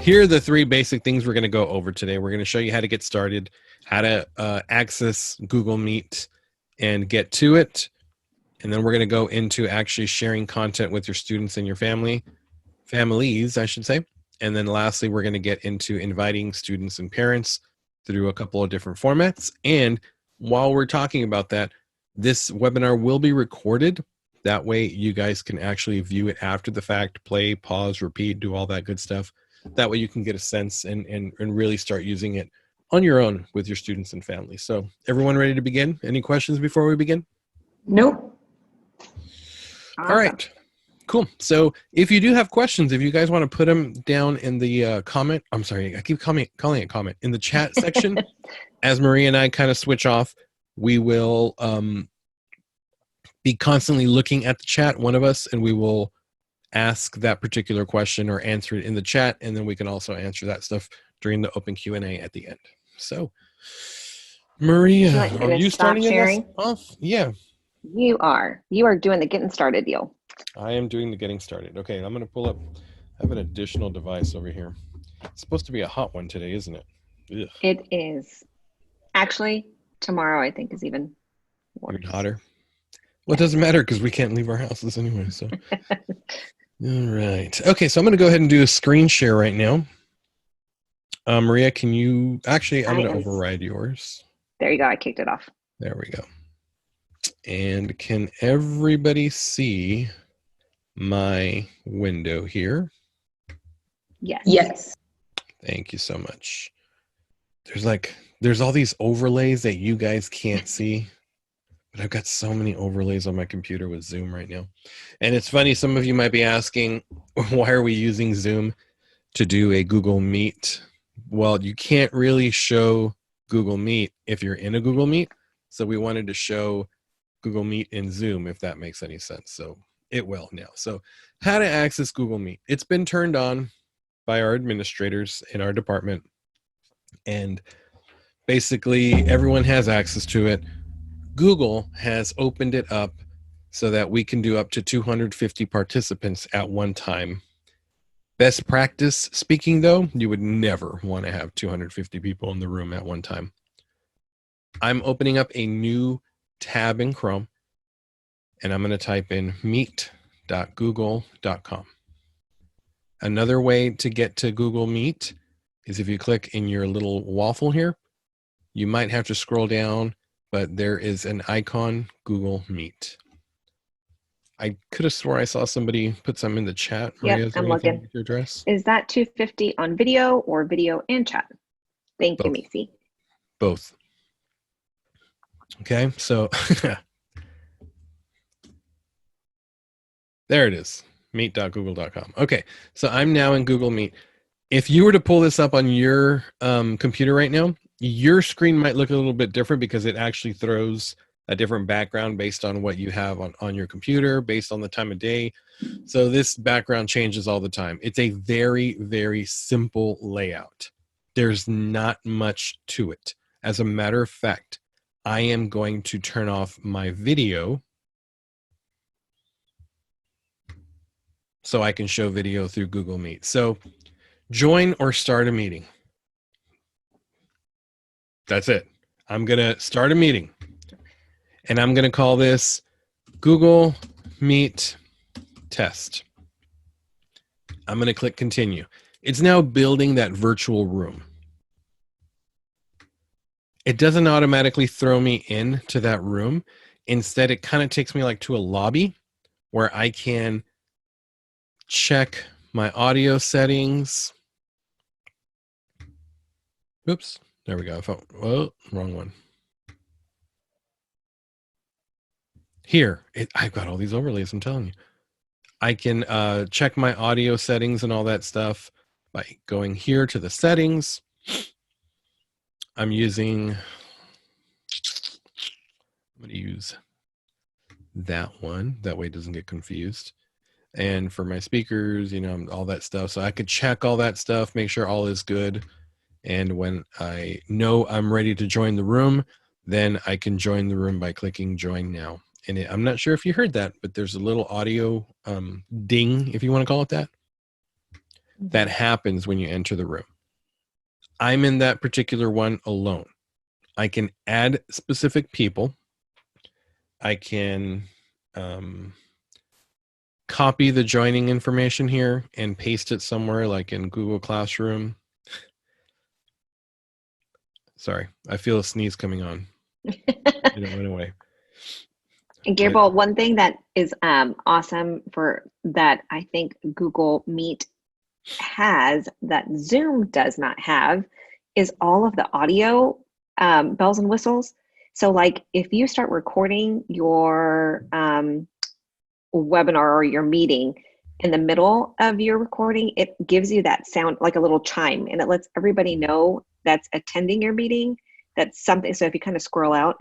here are the three basic things we're going to go over today. We're going to show you how to get started, how to access Google Meet and get to it. And then we're going to go into actually sharing content with your students and your families, I should say. And then lastly, we're going to get into inviting students and parents through a couple of different formats. And while we're talking about that, this webinar will be recorded. That way you guys can actually view it after the fact, play, pause, repeat, do all that good stuff. That way you can get a sense and really start using it on your own with your students and families. So everyone ready to begin? Any questions before we begin? Nope. Awesome. All right. Cool. So if you do have questions, if you guys want to put them down in the comment, I'm sorry, I keep calling it comment, in the chat section, as Maria and I kind of switch off, we will be constantly looking at the chat, one of us, and we will ask that particular question or answer it in the chat, and then we can also answer that stuff during the open Q&A at the end. So, Maria, are you starting sharing off? Yeah. You are doing the getting started deal. I am doing the getting started. Okay, I'm going to pull up, I have an additional device over here. It's supposed to be a hot one today, isn't it? Ugh. It is. Actually, tomorrow I think is even worse. Even hotter? Well, it doesn't matter because we can't leave our houses anyway, so. All right. Okay, so I'm going to go ahead and do a screen share right now. Maria, can you, actually, I'm going to override yours. There you go, I kicked it off. There we go. And can everybody see my window here? Yes. Yes. Thank you so much. There's all these overlays that you guys can't see, but I've got so many overlays on my computer with Zoom right now. And it's funny, some of you might be asking, why are we using Zoom to do a Google Meet? Well, you can't really show Google Meet if you're in a Google Meet. So we wanted to show Google Meet in Zoom, if that makes any sense. So it will now. So how to access Google Meet. It's been turned on by our administrators in our department. And basically everyone has access to it. Google has opened it up so that we can do up to 250 participants at one time. Best practice speaking though, you would never want to have 250 people in the room at one time. I'm opening up a new tab in Chrome, and I'm going to type in meet.google.com. Another way to get to Google Meet is if you click in your little waffle here, you might have to scroll down, but there is an icon, Google Meet. I could have swore I saw somebody put some in the chat. Maria, yep, I'm looking. Your address? Is that 250 on video or video and chat? Thank you, Macy. Both. Okay, so there it is, meet.google.com. Okay, so I'm now in Google Meet. If you were to pull this up on your computer right now, your screen might look a little bit different because it actually throws a different background based on what you have on your computer, based on the time of day. So this background changes all the time. It's a very, very simple layout. There's not much to it. As a matter of fact, I am going to turn off my video so I can show video through Google Meet. So join or start a meeting. That's it. I'm going to start a meeting. And I'm going to call this Google Meet Test. I'm going to click continue. It's now building that virtual room. It doesn't automatically throw me into that room. Instead, it kind of takes me like to a lobby where I can check my audio settings. Oops, there we go. Oh, wrong one. Here, I've got all these overlays, I'm telling you. I can check my audio settings and all that stuff by going here to the settings. I'm going to use that one. That way it doesn't get confused. And for my speakers, you know, all that stuff. So I could check all that stuff, make sure all is good. And when I know I'm ready to join the room, then I can join the room by clicking join now. And I'm not sure if you heard that, but there's a little audio ding, if you want to call it that. that happens when you enter the room. I'm in that particular one alone. I can add specific people. I can copy the joining information here and paste it somewhere like in Google Classroom. Sorry, I feel a sneeze coming on. It went away. And Gabriel, one thing that is awesome for that I think Google Meet has that Zoom does not have is all of the audio bells and whistles. So like if you start recording your webinar or your meeting in the middle of your recording, it gives you that sound like a little chime, and it lets everybody know that's attending your meeting. That's something. So if you kind of scroll out,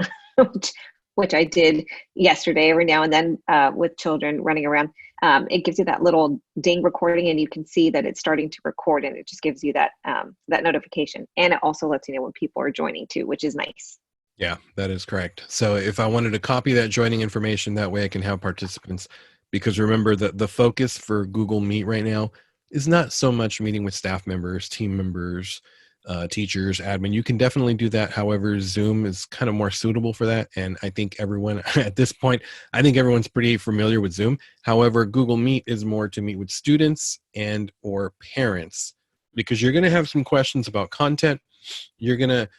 which I did yesterday every now and then with children running around, it gives you that little ding recording, and you can see that it's starting to record, and it just gives you that that notification. And it also lets you know when people are joining too, which is nice. Yeah, that is correct. So if I wanted to copy that joining information, that way I can have participants, because remember that the focus for Google Meet right now is not so much meeting with staff members, team members, teachers, admin. You can definitely do that. However, Zoom is kind of more suitable for that. And I think everyone at this point, I think everyone's pretty familiar with Zoom. However, Google Meet is more to meet with students and or parents, because you're going to have some questions about content. You're going to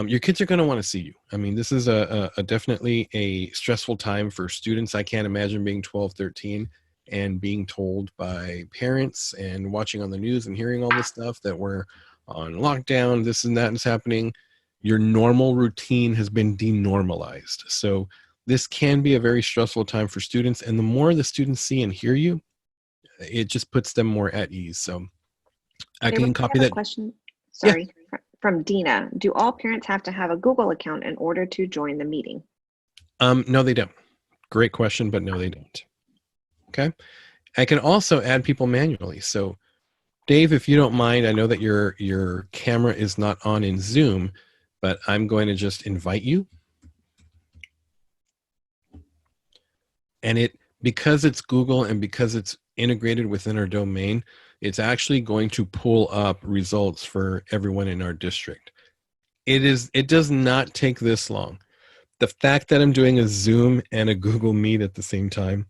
your kids are going to want to see you. I mean, this is a definitely a stressful time for students. I can't imagine being 12, 13 and being told by parents and watching on the news and hearing all this stuff that we're on lockdown, this and that is happening. Your normal routine has been denormalized. So this can be a very stressful time for students. And the more the students see and hear you, it just puts them more at ease. So I can copy that. Question. Yeah. Sorry. From Dina, do all parents have to have a Google account in order to join the meeting? No, they don't. Great question, but no, they don't. Okay. I can also add people manually. So Dave, if you don't mind, I know that your camera is not on in Zoom, but I'm going to just invite you. And because it's Google and because it's integrated within our domain, it's actually going to pull up results for everyone in our district. It does not take this long. The fact that I'm doing a Zoom and a Google Meet at the same time,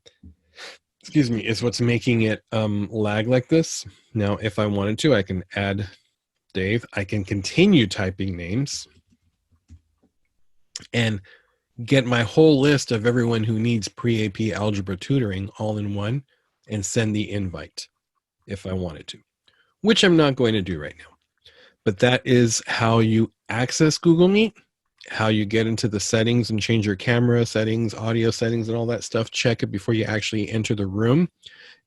excuse me, is what's making it lag like this. Now, if I wanted to, I can add Dave. I can continue typing names and get my whole list of everyone who needs pre-AP algebra tutoring all in one and send the invite if I wanted to, which I'm not going to do right now. But that is how you access Google Meet, how you get into the settings and change your camera settings, audio settings, and all that stuff. Check it before you actually enter the room.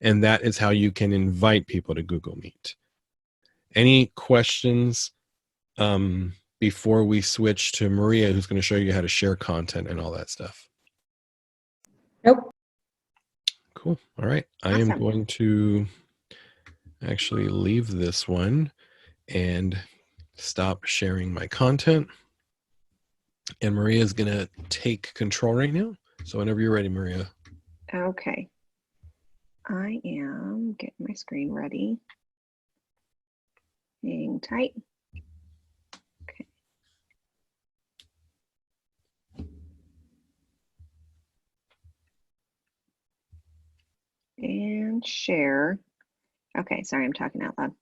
And that is how you can invite people to Google Meet. Any questions before we switch to Maria, who's going to show you how to share content and all that stuff? Nope. Cool. All right. I am going to actually leave this one and stop sharing my content. And Maria is going to take control right now. So whenever you're ready, Maria. Okay. I am getting my screen ready. Hang tight. Okay. And share. Okay, sorry, I'm talking out loud.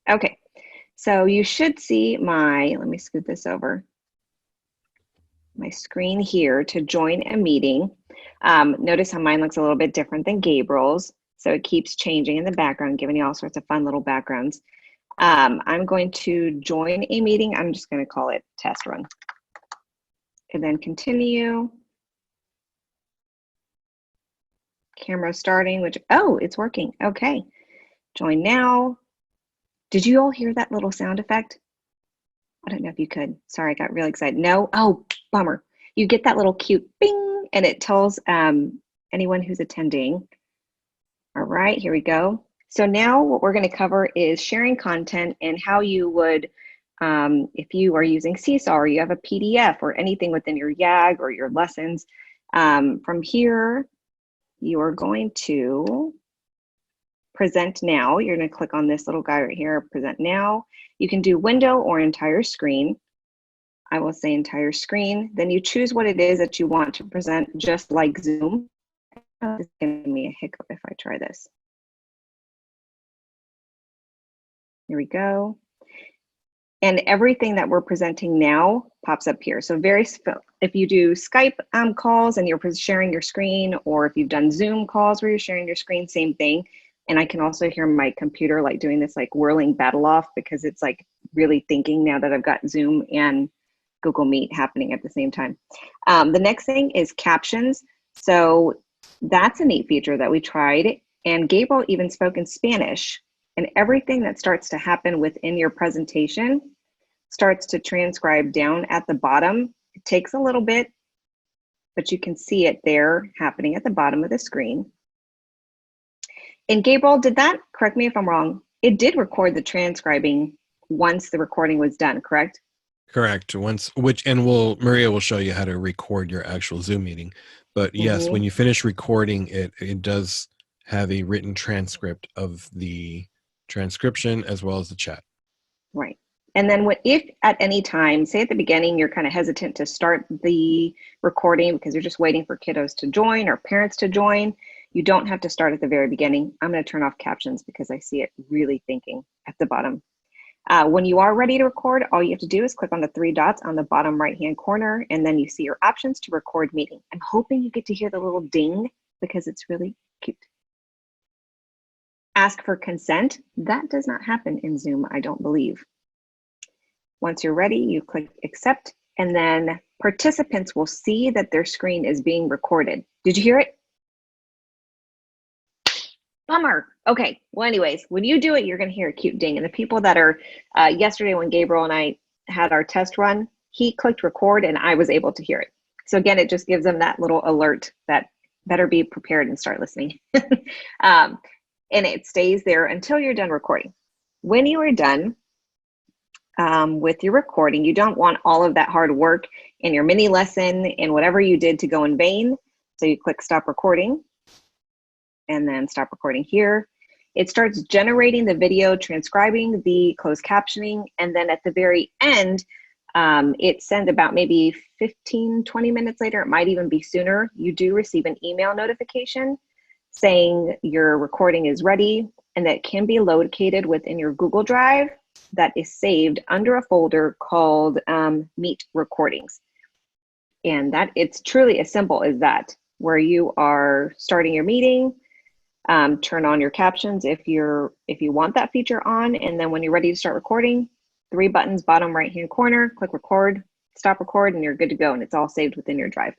Okay, so you should see let me scoot this over, my screen here to join a meeting. Notice how mine looks a little bit different than Gabriel's. So it keeps changing in the background, giving you all sorts of fun little backgrounds. I'm going to join a meeting. I'm just going to call it test run. And then continue. Camera starting, oh, it's working. Okay. Join now. Did you all hear that little sound effect? I don't know if you could. Sorry, I got really excited. No? Oh, bummer. You get that little cute bing, and it tells anyone who's attending. All right, here we go. So now what we're going to cover is sharing content and how you would, if you are using Seesaw or you have a PDF or anything within your YAG or your lessons, from here, you are going to present now. You're going to click on this little guy right here, present now. You can do window or entire screen. I will say entire screen. Then you choose what it is that you want to present, just like Zoom. Oh, it's giving me a hiccup if I try this. Here we go. And everything that we're presenting now pops up here. So if you do Skype calls and you're sharing your screen, or if you've done Zoom calls where you're sharing your screen, same thing. And I can also hear my computer like doing this like whirling battle off because it's like really thinking now that I've got Zoom and Google Meet happening at the same time. The next thing is captions. So that's a neat feature that we tried. And Gabriel even spoke in Spanish. And everything that starts to happen within your presentation starts to transcribe down at the bottom. It takes a little bit, but you can see it there happening at the bottom of the screen. And Gabriel, did that, correct me if I'm wrong, it did record the transcribing once the recording was done, correct? Correct. Maria will show you how to record your actual Zoom meeting. But yes, when you finish recording it, it does have a written transcript of the transcription as well as the chat. Right. And then if at any time, say at the beginning, you're kind of hesitant to start the recording because you're just waiting for kiddos to join or parents to join, you don't have to start at the very beginning. I'm going to turn off captions because I see it really thinking at the bottom. When you are ready to record, all you have to do is click on the 3 dots on the bottom right-hand corner, and then you see your options to record meeting. I'm hoping you get to hear the little ding because it's really cute. Ask for consent. That does not happen in Zoom, I don't believe. Once you're ready, you click accept, and then participants will see that their screen is being recorded. Did you hear it? Bummer. Okay, well anyways, when you do it, you're gonna hear a cute ding. And the people that are, yesterday when Gabriel and I had our test run, he clicked record and I was able to hear it. So again, it just gives them that little alert that better be prepared and start listening. And it stays there until you're done recording. When you are done with your recording, you don't want all of that hard work in your mini lesson and whatever you did to go in vain. So you click stop recording and then stop recording here. It starts generating the video, transcribing the closed captioning, and then at the very end, it sends about maybe 15, 20 minutes later, it might even be sooner, you do receive an email notification saying your recording is ready and that can be located within your Google Drive that is saved under a folder called Meet Recordings. And that it's truly as simple as that, where you are starting your meeting, turn on your captions if you want that feature on, and then when you're ready to start recording, 3 buttons, bottom right-hand corner, click record, stop record, and you're good to go, and it's all saved within your drive.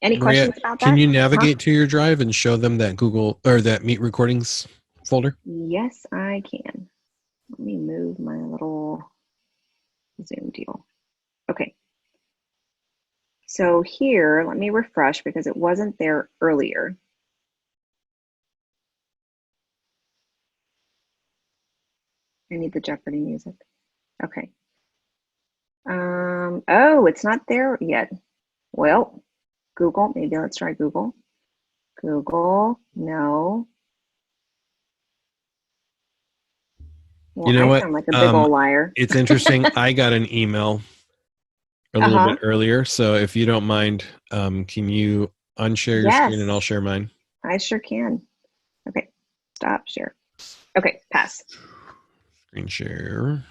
Any Maria, questions about that? can you navigate to your drive and show them that Google or that Meet Recordings folder? Yes, I can. Let me move my little Zoom deal. Okay. So here, let me refresh because it wasn't there earlier. I need the Jeopardy music. Okay. Oh, it's not there yet. Well, Google, maybe let's try Google. Google, no. Well, You know I what? sound like a big old liar. It's interesting. I got an email a little bit earlier. So if you don't mind, can you unshare your screen and I'll share mine? I sure can. Okay, stop share. Okay, pass. Screen share.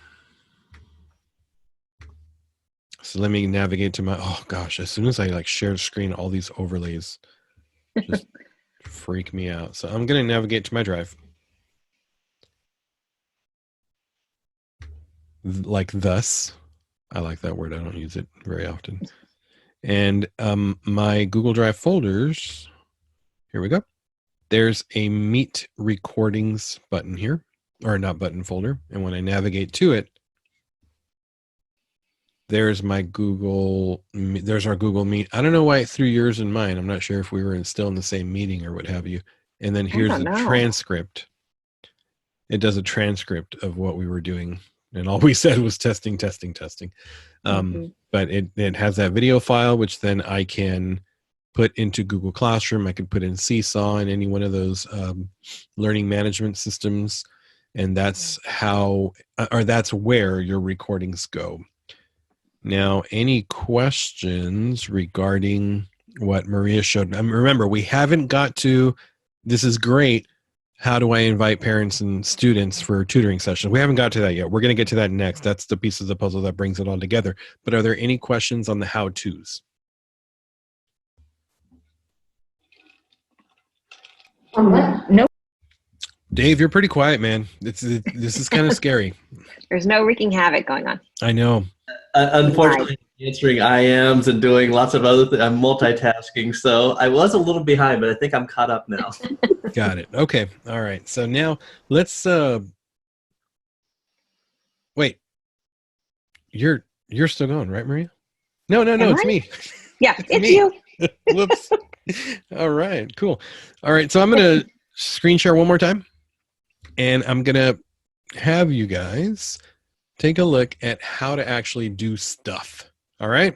So let me navigate to my, oh gosh, as soon as I like share the screen, all these overlays just freak me out. So I'm going to navigate to my drive. Like thus. I like that word. I don't use it very often. And my Google Drive folders, here we go. There's a Meet Recordings button here, or not button, folder. And when I navigate to it, there's my Google, there's our Google Meet. I don't know why it threw yours and mine. I'm not sure if we were still in the same meeting or what have you. And then here's the transcript. It does a transcript of what we were doing. And all we said was testing, testing, testing. But it has that video file, which then I can put into Google Classroom. I could put in Seesaw and any one of those learning management systems. And that's how, or that's where your recordings go. Now, any questions regarding what Maria showed? Remember, we haven't got to, this is great. How do I invite parents and students for tutoring sessions? We haven't got to that yet. We're going to get to that next. That's the piece of the puzzle that brings it all together. But are there any questions on the how-tos? Nope. Dave, you're pretty quiet, man. This is kind of scary. There's no wreaking havoc going on. I know. Unfortunately, answering IMs and doing lots of other things. I'm multitasking, so I was a little behind, but I think I'm caught up now. Got it. Okay. All right. So now let's wait. You're still going, right, Maria? No, it's me. Yeah, it's me. you. Whoops. All right, cool. All right, so I'm going to screen share one more time, and I'm going to have you guys take a look at how to actually do stuff. All right,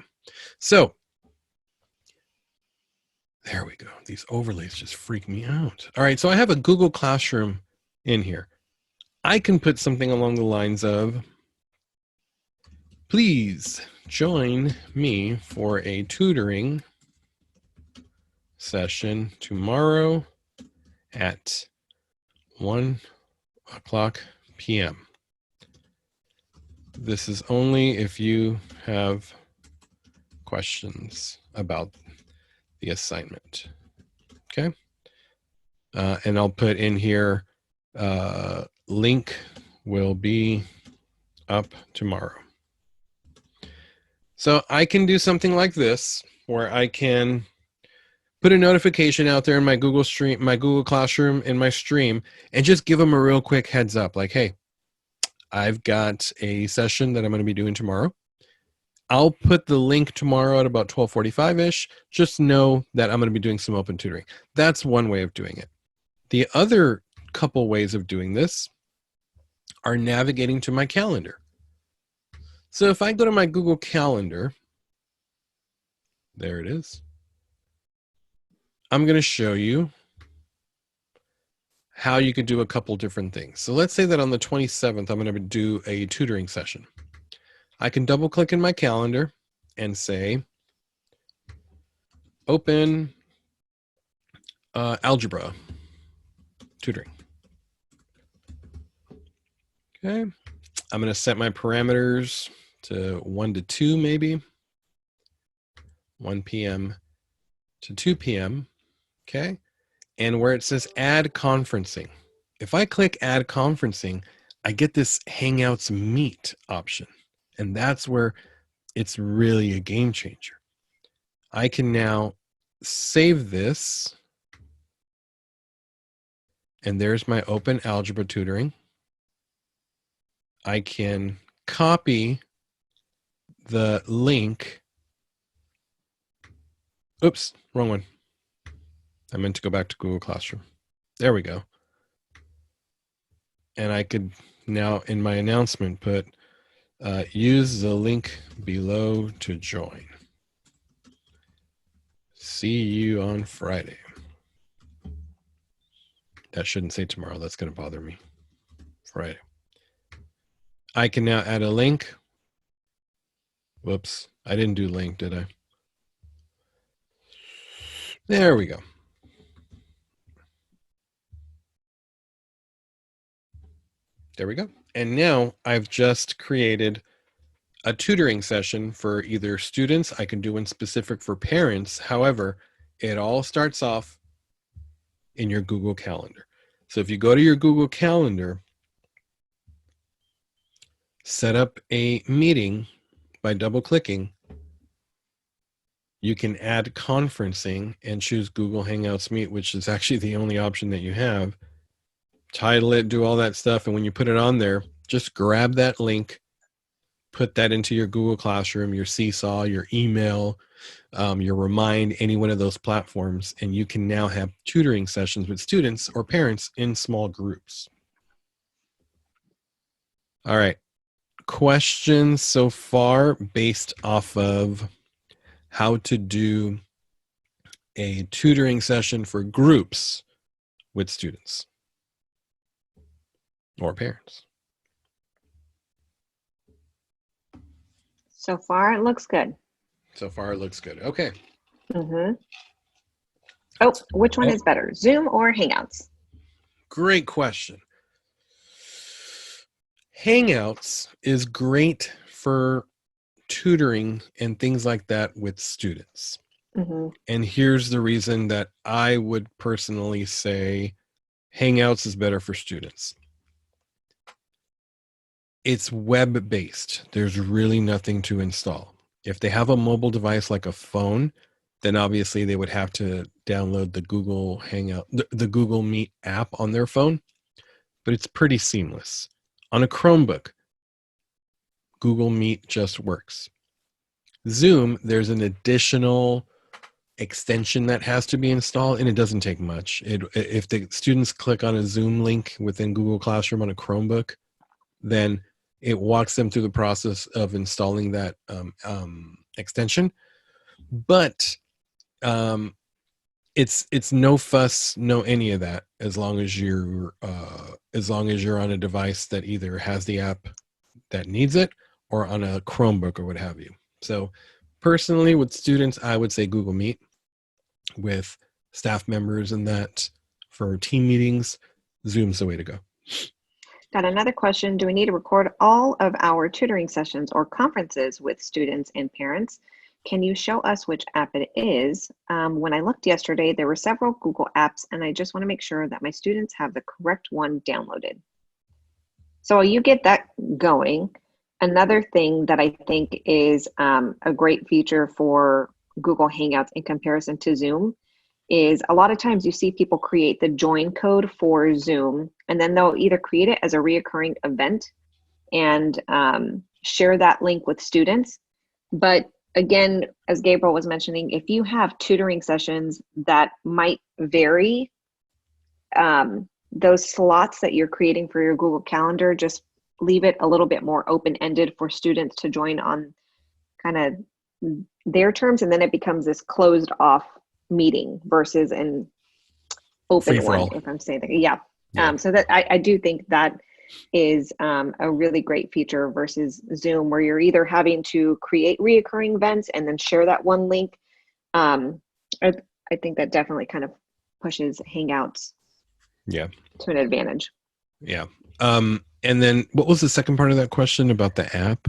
so there we go. These overlays just freak me out. All right, so I have a Google Classroom in here. I can put something along the lines of, please join me for a tutoring session tomorrow at 1:00 p.m. This is only if you have questions about the assignment. Okay. And I'll put in here, link will be up tomorrow. So I can do something like this, where I can put a notification out there in my Google Stream, my Google Classroom, in my stream, and just give them a real quick heads up, like, hey, I've got a session that I'm going to be doing tomorrow. I'll put the link tomorrow at about 12:45-ish. Just know that I'm going to be doing some open tutoring. That's one way of doing it. The other couple ways of doing this are navigating to my calendar. So if I go to my Google Calendar, there it is. I'm going to show you how you could do a couple different things. So let's say that on the 27th, I'm going to do a tutoring session. I can double click in my calendar and say, open algebra tutoring. Okay. I'm going to set my parameters to 1 to 2, maybe 1 p.m. to 2 p.m. Okay. And where it says add conferencing, if I click add conferencing, I get this Hangouts Meet option. And that's where it's really a game changer. I can now save this. And there's my open algebra tutoring. I can copy the link. Oops, wrong one. I meant to go back to Google Classroom. There we go. And I could now in my announcement put, use the link below to join. See you on Friday. That shouldn't say tomorrow. That's going to bother me. Friday. I can now add a link. Whoops. I didn't do link, did I? There we go. There we go. And now I've just created a tutoring session for either students. I can do one specific for parents. However, it all starts off in your Google Calendar. So if you go to your Google Calendar, set up a meeting by double clicking, you can add conferencing and choose Google Hangouts Meet, which is actually the only option that you have. Title it, do all that stuff. And when you put it on there, just grab that link, put that into your Google Classroom, your Seesaw, your email, your Remind, any one of those platforms, and you can now have tutoring sessions with students or parents in small groups. All right. Questions so far based off of how to do a tutoring session for groups with students or parents. So far, it looks good. So far, it looks good. Okay. Mm-hmm. Oh, which one is better, Zoom or Hangouts? Great question. Hangouts is great for tutoring and things like that with students. Mm-hmm. And here's the reason that I would personally say Hangouts is better for students. It's web-based. There's really nothing to install. If they have a mobile device like a phone, then obviously they would have to download the Google Hangout, the Google Meet app on their phone, but it's pretty seamless. On a Chromebook, Google Meet just works. Zoom, there's an additional extension that has to be installed, and it doesn't take much. If the students click on a Zoom link within Google Classroom on a Chromebook, then it walks them through the process of installing that extension. But it's no fuss, no any of that, as long as you're on a device that either has the app that needs it or on a Chromebook or what have you. So personally, with students, I would say Google Meet. With staff members and that for team meetings, Zoom's the way to go. Got another question. Do we need to record all of our tutoring sessions or conferences with students and parents? Can you show us which app it is? When I looked yesterday, there were several Google apps, and I just want to make sure that my students have the correct one downloaded. So you get that going. Another thing that I think is a great feature for Google Hangouts in comparison to Zoom is a lot of times you see people create the join code for Zoom, and then they'll either create it as a reoccurring event and share that link with students. But again, as Gabriel was mentioning, if you have tutoring sessions that might vary, those slots that you're creating for your Google Calendar, just leave it a little bit more open-ended for students to join on kind of their terms, and then it becomes this closed off meeting versus an open one, if I'm saying that. Yeah. So that I do think that is a really great feature versus Zoom, where you're either having to create reoccurring events and then share that one link. I think that definitely kind of pushes Hangouts to an advantage. Yeah. And then what was the second part of that question about the app?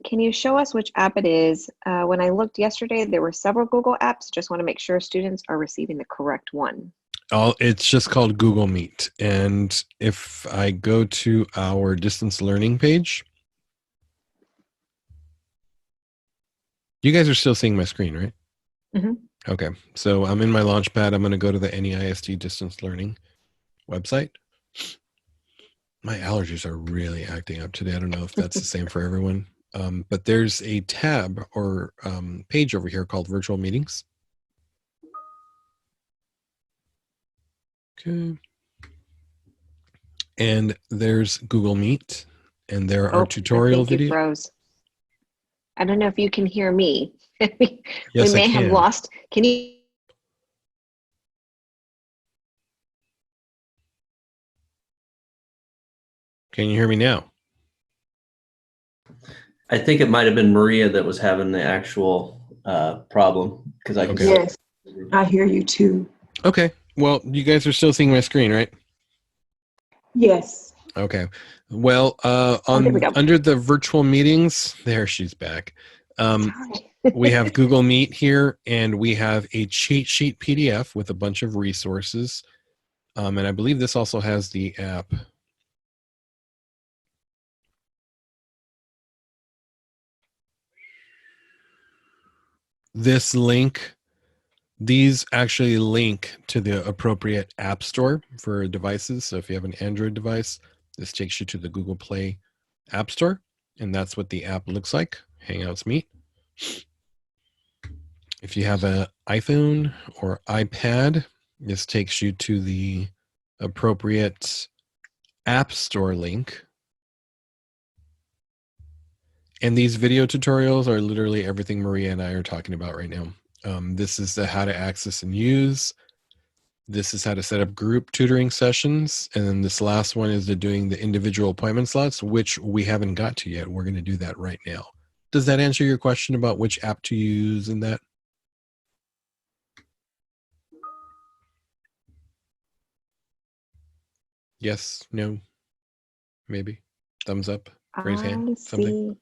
Can you show us which app it is? When I looked yesterday, there were several Google apps. Just want to make sure students are receiving the correct one. It's just called Google Meet. And if I go to our distance learning page, you guys are still seeing my screen, right? Mm-hmm. Okay. So I'm in my Launchpad. I'm going to go to the NEISD distance learning website. My allergies are really acting up today. I don't know if that's the same for everyone. But there's a tab or page over here called Virtual Meetings. Okay. And there's Google Meet, and there are tutorial videos. You froze. I don't know if you can hear me. Yes, we may I can. have lost. Can you? Can you hear me now? I think it might have been Maria that was having the actual problem, because I can Okay. Yes, I hear you too. Okay. Well, you guys are still seeing my screen, right? Yes. Okay. Well, there we go. under the virtual meetings, there she's back. Sorry. We have Google Meet here, and we have a cheat sheet PDF with a bunch of resources. And I believe this also has the app. This link, these actually link to the appropriate app store for devices. So if you have an Android device, this takes you to the Google Play App Store, and that's what the app looks like, Hangouts Meet. If you have an iPhone or iPad, this takes you to the appropriate App Store link. And these video tutorials are literally everything Maria and I are talking about right now. This is the how to access and use. This is how to set up group tutoring sessions. And then this last one is the doing the individual appointment slots, which we haven't got to yet. We're going to do that right now. Does that answer your question about which app to use in that? Yes, no, maybe, thumbs up, raise hand, I something. see.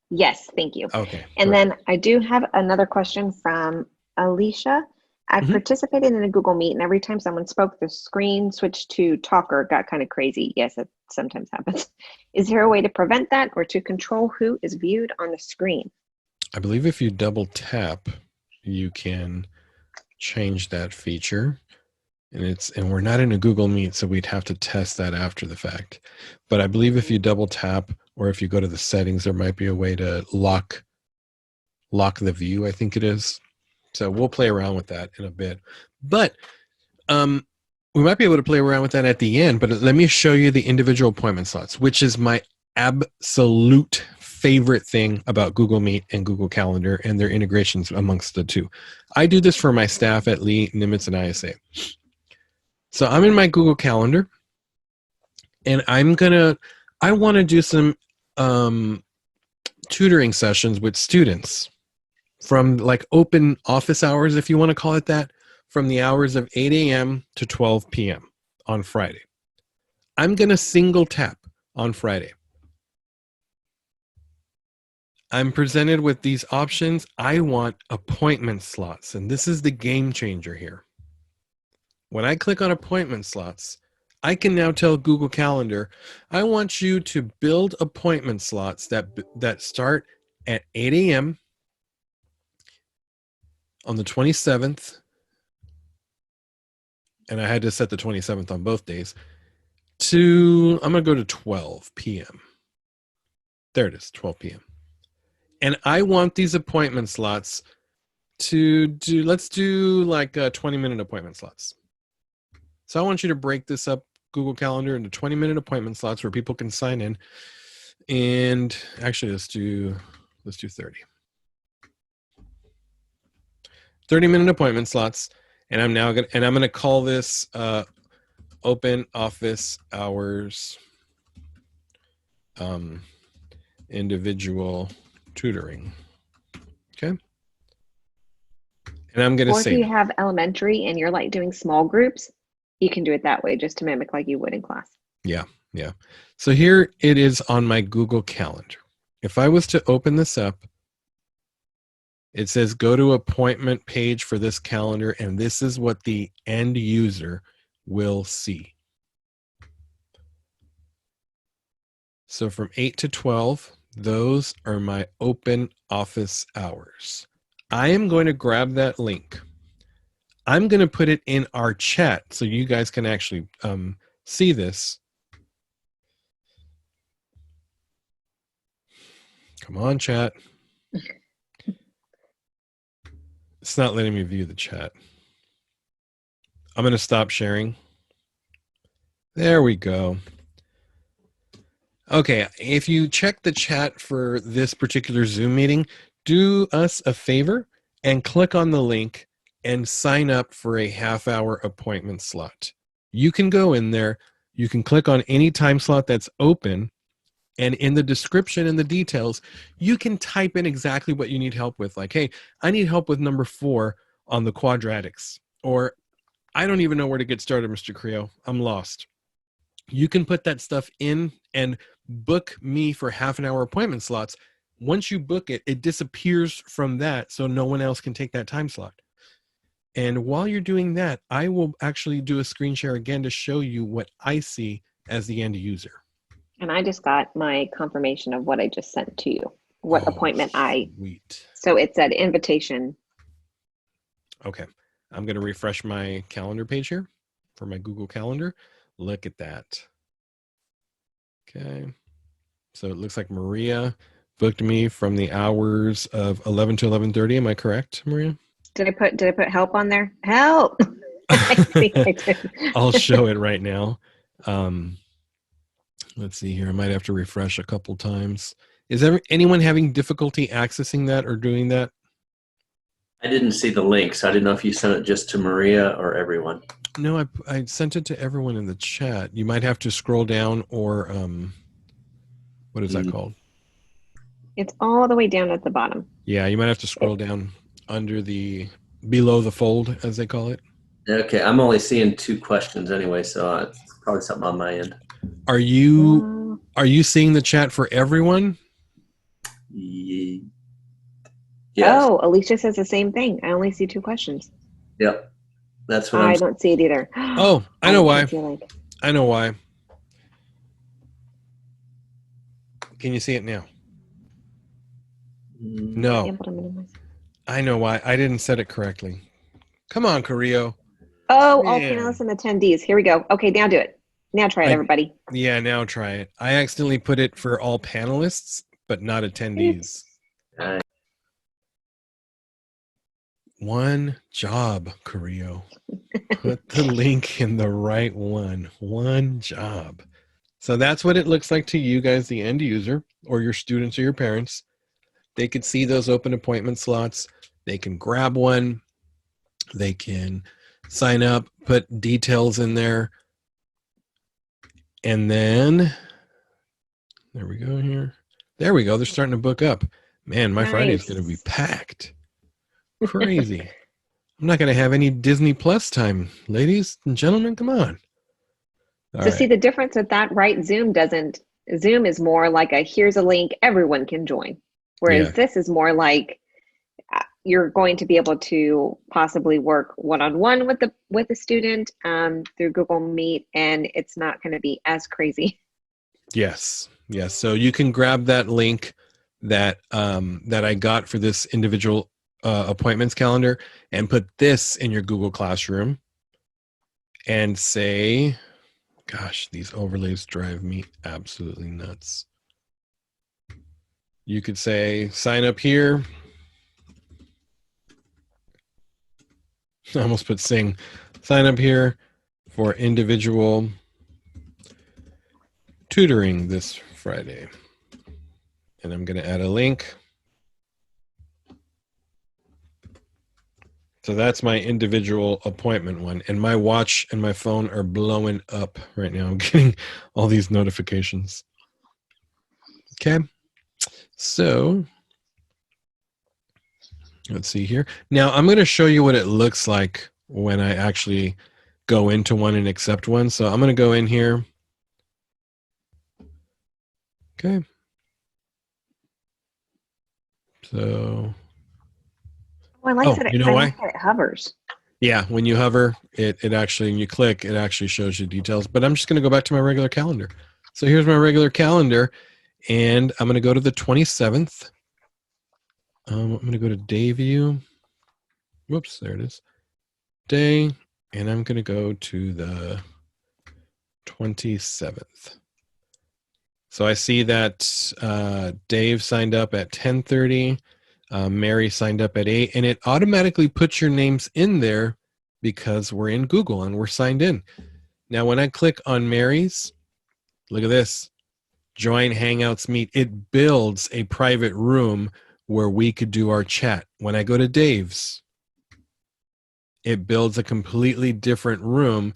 Yes, thank you. Okay. And perfect. then I do have another question from Alicia. I Mhm. participated in a Google Meet, and every time someone spoke, the screen switched to talker, got kind of crazy. Yes, it sometimes happens. Is there a way to prevent that or to control who is viewed on the screen? I believe if you double tap, you can change that feature. And we're not in a Google Meet, so we'd have to test that after the fact. But I believe if you double tap or if you go to the settings, there might be a way to lock the view, I think it is. So we'll play around with that in a bit. But we might be able to play around with that at the end, but let me show you the individual appointment slots, which is my absolute favorite thing about Google Meet and Google Calendar and their integrations amongst the two. I do this for my staff at Lee, Nimitz, and ISA. So I'm in my Google Calendar, and I want to do some tutoring sessions with students from like open office hours, if you want to call it that, from the hours of 8 a.m. to 12 p.m. on Friday. I'm going to single tap on Friday. I'm presented with these options. I want appointment slots, and this is the game changer here. When I click on appointment slots, I can now tell Google Calendar, I want you to build appointment slots that start at 8 a.m. on the 27th, and I had to set the 27th on both days, I'm going to go to 12 p.m. There it is, 12 p.m. And I want these appointment slots let's do like 20-minute appointment slots. So I want you to break this up, Google Calendar, into 20-minute appointment slots where people can sign in. And actually, let's do 30. 30-minute appointment slots. And I'm going to call this open office hours individual tutoring. Okay. And I'm going to Or if save you it. have elementary and you're like doing small groups, you can do it that way just to mimic like you would in class. Yeah. So here it is on my Google Calendar. If I was to open this up, it says go to appointment page for this calendar, and this is what the end user will see. So from 8 to 12, those are my open office hours. I am going to grab that link. I'm going to put it in our chat so you guys can actually see this. Come on, chat. It's not letting me view the chat. I'm going to stop sharing. There we go. Okay, if you check the chat for this particular Zoom meeting, do us a favor and click on the link and sign up for a half-hour appointment slot. You can go in there, you can click on any time slot that's open, and in the description and the details, you can type in exactly what you need help with. Like, hey, I need help with number 4 on the quadratics, or I don't even know where to get started, Mr. Creo. I'm lost. You can put that stuff in and book me for half-an-hour appointment slots. Once you book it, it disappears from that, so no one else can take that time slot. And while you're doing that, I will actually do a screen share again to show you what I see as the end user. And I just got my confirmation of what I just sent to you, what appointment Sweet. So it said invitation. Okay. I'm going to refresh my calendar page here for my Google Calendar. Look at that. Okay. So it looks like Maria booked me from the hours of 11 to 11:30. Am I correct, Maria? Did I put help on there? Help. I think I did. I'll show it right now. Let's see here. I might have to refresh a couple times. Is anyone having difficulty accessing that or doing that? I didn't see the link, so I didn't know if you sent it just to Maria or everyone. No, I sent it to everyone in the chat. You might have to scroll down, or what is that called? It's all the way down at the bottom. Yeah, you might have to scroll down under below the fold, as they call it. Okay, I'm only seeing 2 questions anyway, so it's probably something on my end. Are you seeing the chat for everyone? Yes. Oh, Alicia says the same thing. I only see 2 questions. Yep. That's what I I'm don't see it either. Oh, I know why. can't see a link. I know why. Can you see it now? No. Able to minimize. I know why. I didn't set it correctly. Come on, Carrillo. Oh, all Man. panelists and attendees. Here we go. Okay, now do it. Now try it, everybody. Yeah, now try it. I accidentally put it for all panelists, but not attendees. Oops. One job, Carrillo. Put the link in the right one. One job. So that's what it looks like to you guys, the end user, or your students or your parents. They could see those open appointment slots. They can grab one. They can sign up, put details in there. And then, there we go here. There we go. They're starting to book up. Man, my Friday is going to be packed. Crazy. I'm not going to have any Disney Plus time. Ladies and gentlemen, come on. All See the difference with that, right? Zoom is more like here's a link, everyone can join. Whereas this is more like you're going to be able to possibly work one-on-one with the student through Google Meet, and it's not going to be as crazy. Yes. So you can grab that link that I got for this individual appointments calendar and put this in your Google Classroom and say, gosh, these overlays drive me absolutely nuts. You could say, sign up here. I almost put sign up here for individual tutoring this Friday. And I'm going to add a link. So that's my individual appointment one. And my watch and my phone are blowing up right now. I'm getting all these notifications. Okay. So let's see here. Now I'm going to show you what it looks like when I actually go into one and accept one. So I'm going to go in here. Okay. So. Oh, I like that. You know why? It hovers. Yeah, when you hover, it actually, and you click, it actually shows you details. But I'm just going to go back to my regular calendar. So here's my regular calendar, and I'm going to go to the 27th. I'm going to go to day view. Whoops, there it is. Day, and I'm going to go to the 27th. So I see that Dave signed up at 10:30. Mary signed up at 8, and it automatically puts your names in there because we're in Google and we're signed in. Now, when I click on Mary's, look at this, join Hangouts Meet. It builds a private room where we could do our chat. When I go to Dave's, it builds a completely different room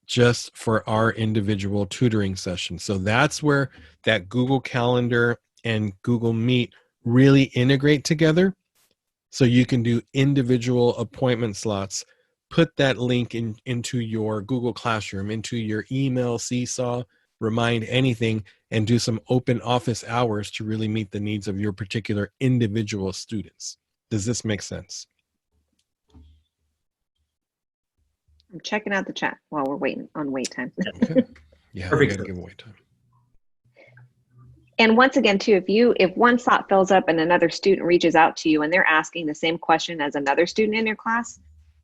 just for our individual tutoring session. So that's where that Google Calendar and Google Meet really integrate together. So you can do individual appointment slots, put that link into your Google Classroom, into your email, Seesaw, Remind, anything, and do some open office hours to really meet the needs of your particular individual students. Does this make sense? I'm checking out the chat while we're waiting on wait time. Okay. Yeah, we got to give away time. And once again, too, if one slot fills up and another student reaches out to you and they're asking the same question as another student in your class,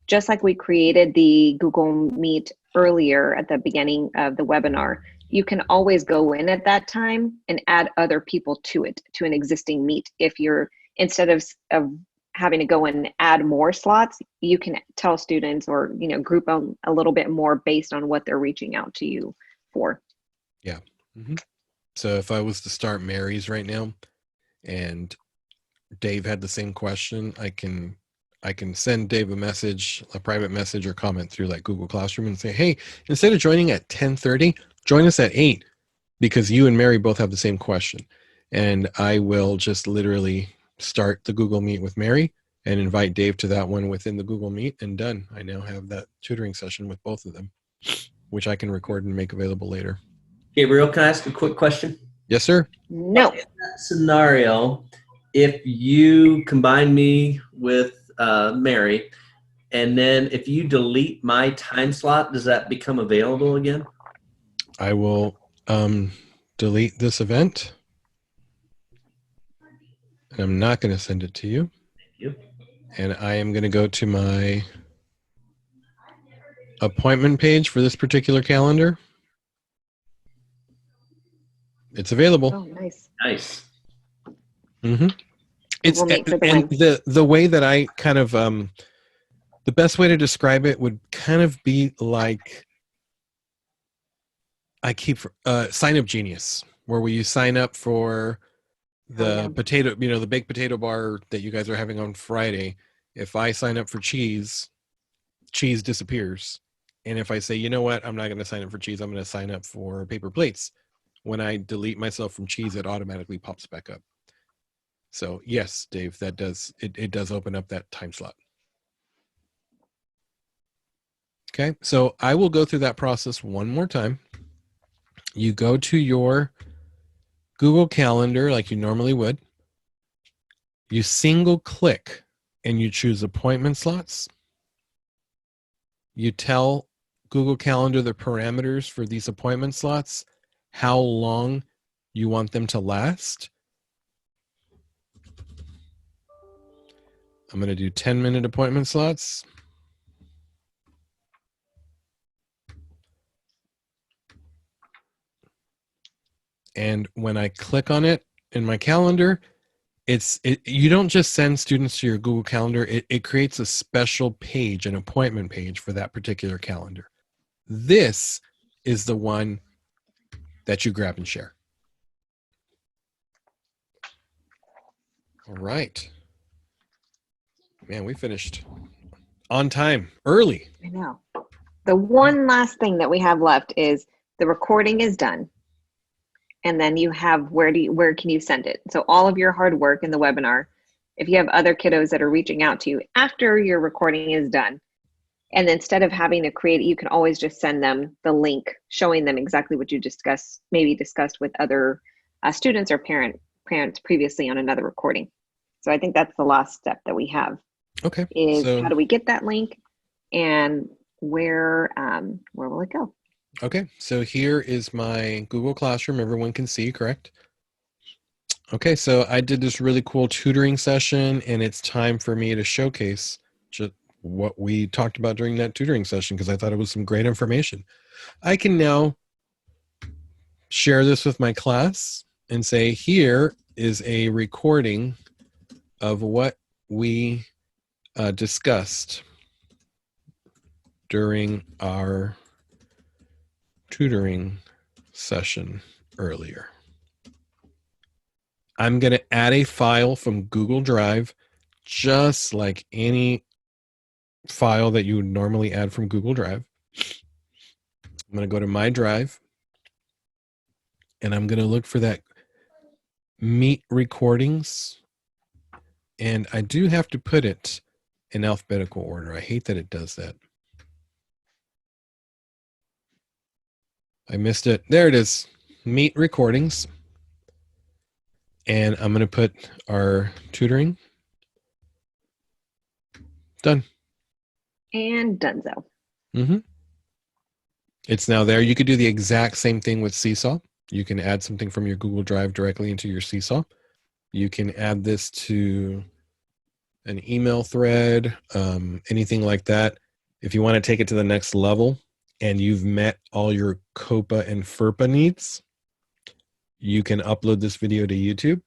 just like we created the Google Meet earlier at the beginning of the webinar, you can always go in at that time and add other people to it, to an existing Meet. If you're, instead of having to go and add more slots, you can tell students or, group them a little bit more based on what they're reaching out to you for. Yeah. Mm-hmm. So if I was to start Mary's right now and Dave had the same question, I can I can send Dave a message, a private message or comment through like Google Classroom and say, hey, instead of joining at 10:30, join us at 8 because you and Mary both have the same question. And I will just literally start the Google Meet with Mary and invite Dave to that one within the Google Meet, and done. I now have that tutoring session with both of them, which I can record and make available later. Gabriel, can I ask a quick question? Yes, sir. No. In that scenario, if you combine me with Mary, and then if you delete my time slot, does that become available again? I will delete this event. And I'm not going to send it to you. Thank you. And I am going to go to my appointment page for this particular calendar. It's available. Oh, nice. Nice. Mm-hmm. It's Google Meet for the and win. the way that I kind of the best way to describe it would kind of be like I keep Sign Up Genius, where you sign up for the potato, the baked potato bar that you guys are having on Friday. If I sign up for cheese disappears. And if I say, you know what, I'm not going to sign up for cheese, I'm going to sign up for paper plates. When I delete myself from cheese, it automatically pops back up. So yes, Dave, that does, it does open up that time slot. Okay, so I will go through that process one more time. You go to your Google Calendar like you normally would. You single click and you choose appointment slots. You tell Google Calendar the parameters for these appointment slots, how long you want them to last. I'm going to do 10-minute appointment slots. And when I click on it in my calendar, you don't just send students to your Google Calendar. It creates a special page, an appointment page for that particular calendar. This is the one that you grab and share. All right. Man, we finished on time, early. I know. The one last thing that we have left is the recording is done. And then you have where can you send it? So all of your hard work in the webinar, if you have other kiddos that are reaching out to you after your recording is done, and instead of having to create it, you can always just send them the link showing them exactly what you maybe discussed with other students or parents previously on another recording. So I think that's the last step that we have. Okay. Is so, how do we get that link, and where will it go? Okay, so here is my Google Classroom. Everyone can see, correct? Okay, so I did this really cool tutoring session, and it's time for me to showcase just what we talked about during that tutoring session because I thought it was some great information. I can now share this with my class and say, here is a recording of what we discussed during our tutoring session earlier. I'm going to add a file from Google Drive, just like any file that you would normally add from Google Drive. I'm going to go to my drive, and I'm going to look for that Meet recordings. And I do have to put it in alphabetical order. I hate that it does that. I missed it. There it is. Meet recordings. And I'm going to put our tutoring. Done. And donezo. Mm-hmm. It's now there. You could do the exact same thing with Seesaw. You can add something from your Google Drive directly into your Seesaw. You can add this to an email thread, anything like that. If you want to take it to the next level and you've met all your COPA and FERPA needs, you can upload this video to YouTube.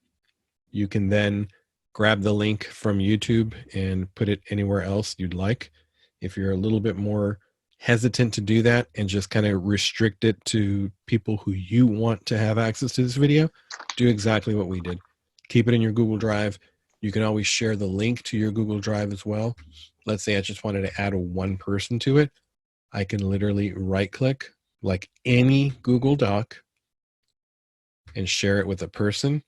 You can then grab the link from YouTube and put it anywhere else you'd like. If you're a little bit more hesitant to do that and just kind of restrict it to people who you want to have access to this video, do exactly what we did. Keep it in your Google Drive, You can always share the link to your Google Drive as well. Let's say I just wanted to add one person to it. I can literally right click like any Google Doc and share it with a person,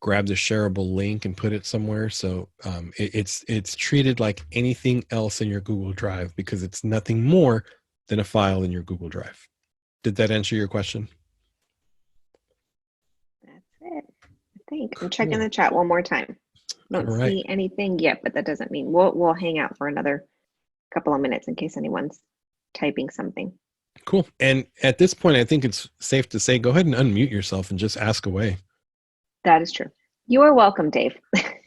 grab the shareable link and put it somewhere. So it's treated like anything else in your Google Drive because it's nothing more than a file in your Google Drive. Did that answer your question? That's it. I think I'm checking the chat one more time. Don't All right. see anything yet, but that doesn't mean we'll hang out for another couple of minutes in case anyone's typing something. Cool. And at this point, I think it's safe to say, go ahead and unmute yourself and just ask away. That is true. You are welcome, Dave.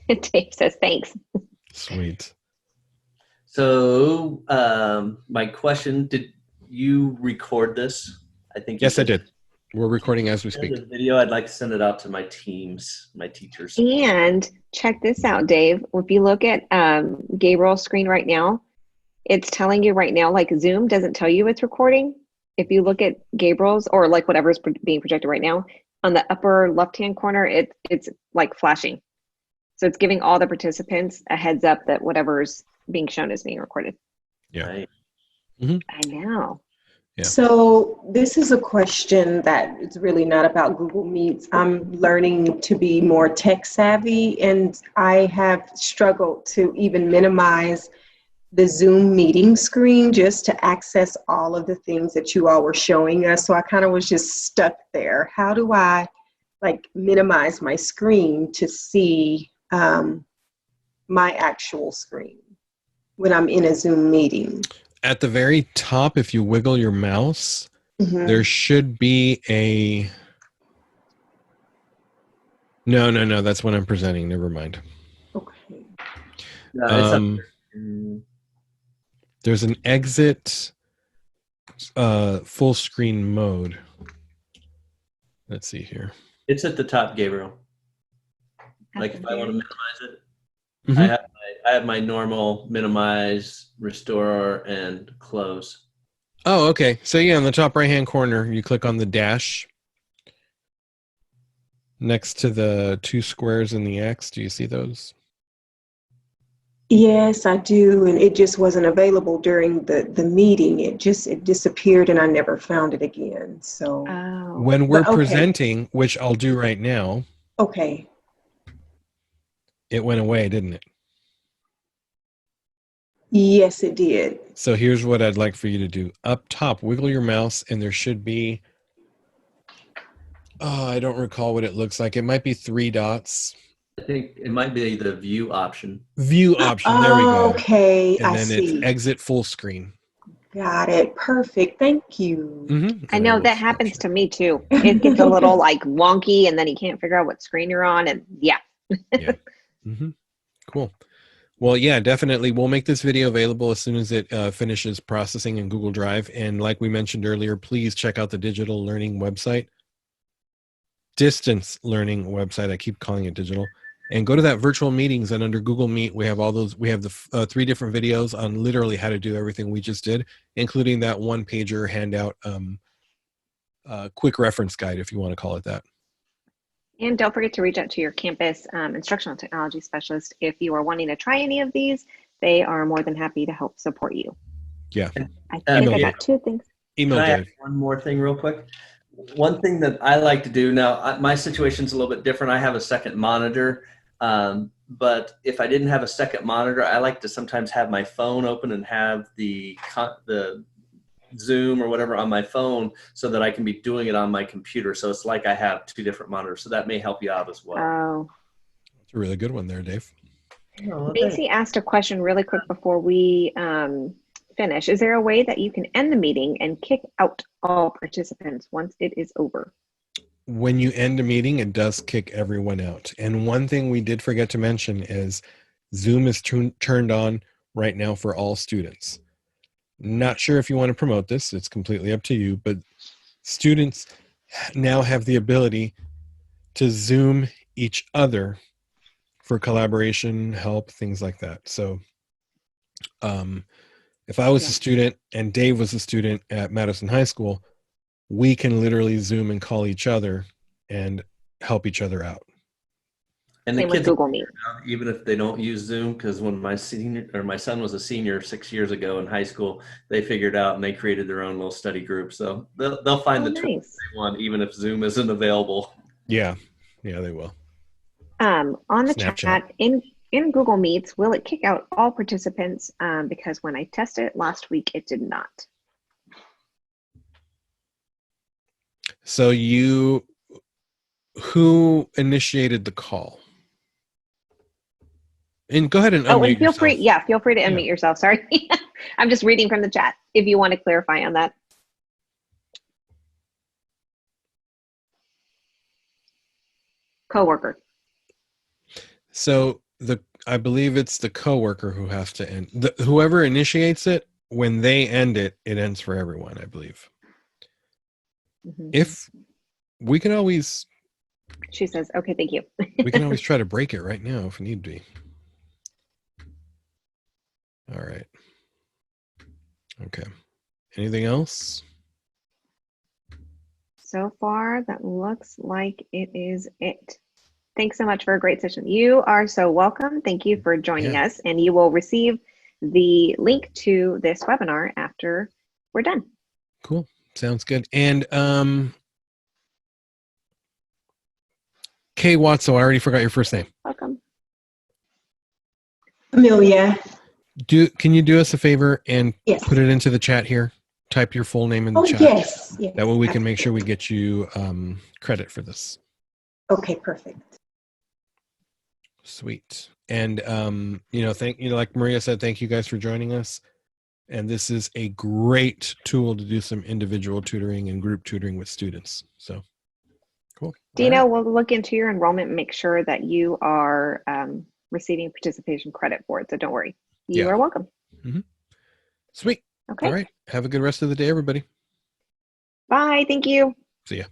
Dave says thanks. Sweet. So my question, did you record this? I think Yes, I did. We're recording as we speak. The video, I'd like to send it out to my teams, my teachers. And check this out, Dave. If you look at Gabriel's screen right now, it's telling you right now, like Zoom doesn't tell you it's recording. If you look at Gabriel's or like whatever's being projected right now, on the upper left-hand corner, it's like flashing. So it's giving all the participants a heads up that whatever's being shown is being recorded. Yeah. Right. Mm-hmm. I know. Yeah. So this is a question that is really not about Google Meets. I'm learning to be more tech savvy, and I have struggled to even minimize the Zoom meeting screen just to access all of the things that you all were showing us. So I kind of was just stuck there. How do I like minimize my screen to see my actual screen when I'm in a Zoom meeting? At the very top, if you wiggle your mouse, there should be a... No, that's when I'm presenting. Never mind. Okay. There's an exit full screen mode. Let's see here. It's at the top, Gabriel. Like if I want to minimize it, Mhm. I have my normal minimize, restore, and close. Oh, okay. So yeah, in the top right-hand corner, you click on the dash next to the two squares in the X. Do you see those? Yes, I do, and it just wasn't available during the meeting. It disappeared, and I never found it again. So When we're But okay. presenting, which I'll do right now, Okay. it went away, didn't it? Yes, it did. So here's what I'd like for you to do. Up top, wiggle your mouse, and there should be... Oh, I don't recall what it looks like. It might be 3 dots. I think it might be the view option. View option. There we go. Okay, And I then see. it's exit full screen. Got it. Perfect. Thank you. Mm-hmm. I know that happens to me too. It gets a little like wonky and then you can't figure out what screen you're on. And yeah. Yeah. Mm-hmm. Cool. Well, yeah, definitely. We'll make this video available as soon as it finishes processing in Google Drive. And like we mentioned earlier, please check out the digital learning website. Distance learning website. I keep calling it digital. And go to that virtual meetings, and under Google Meet, we have all those. We have the 3 different videos on literally how to do everything we just did, including that 1-pager handout, quick reference guide, if you want to call it that. And don't forget to reach out to your campus instructional technology specialist. If you are wanting to try any of these, they are more than happy to help support you. Yeah. I think I got 2 things. Email Can I Dave. add one more thing real quick? One thing that I like to do now, my situation's a little bit different. I have a second monitor, but if I didn't have a second monitor, I like to sometimes have my phone open and have the Zoom or whatever on my phone so that I can be doing it on my computer. So it's like I have 2 different monitors. So that may help you out as well. Oh. That's a really good one there, Dave. Macy asked a question really quick before we finish. Is there a way that you can end the meeting and kick out all participants once it is over? When you end a meeting, it does kick everyone out. And one thing we did forget to mention is Zoom is turned on right now for all students. Not sure if you want to promote this. It's completely up to you. But students now have the ability to Zoom each other for collaboration, help, things like that. So if I was a student and Dave was a student at Madison High School, we can literally Zoom and call each other and help each other out. And the Same with kids, Google Meet. even if they don't use Zoom, because when my son was a senior 6 years ago in high school, they figured out and they created their own little study group. So they'll find Oh, the tool nice. they want, even if Zoom isn't available. Yeah, they will. On the Snapchat. chat, in Google Meets, will it kick out all participants? Because when I tested it last week, it did not. So who initiated the call? And go ahead and Oh, unmute and feel yourself. free, feel free to unmute yourself. Sorry. I'm just reading from the chat if you want to clarify on that. Coworker. So I believe it's the coworker who has to end. Whoever initiates it, when they end it, it ends for everyone, I believe. Mm-hmm. If we can always, she says, okay, thank you. we can always try to break it right now if need be. All right. Okay. Anything else? So far, that looks like it is it. Thanks so much for a great session. You are so welcome. Thank you for joining us, and you will receive the link to this webinar after we're done. Cool. Sounds good. And Kay Watso, I already forgot your first name. Welcome. Amelia. Can you do us a favor and Yes. put it into the chat here? Type your full name in the chat. Yes. That way we can make sure we get you credit for this. Okay, perfect. Sweet. And like Maria said, thank you guys for joining us. And this is a great tool to do some individual tutoring and group tutoring with students. So cool. Dino, we'll look into your enrollment and make sure that you are receiving participation credit for it. So don't worry. You are welcome. Mm-hmm. Sweet. Okay. All right. Have a good rest of the day, everybody. Bye. Thank you. See ya.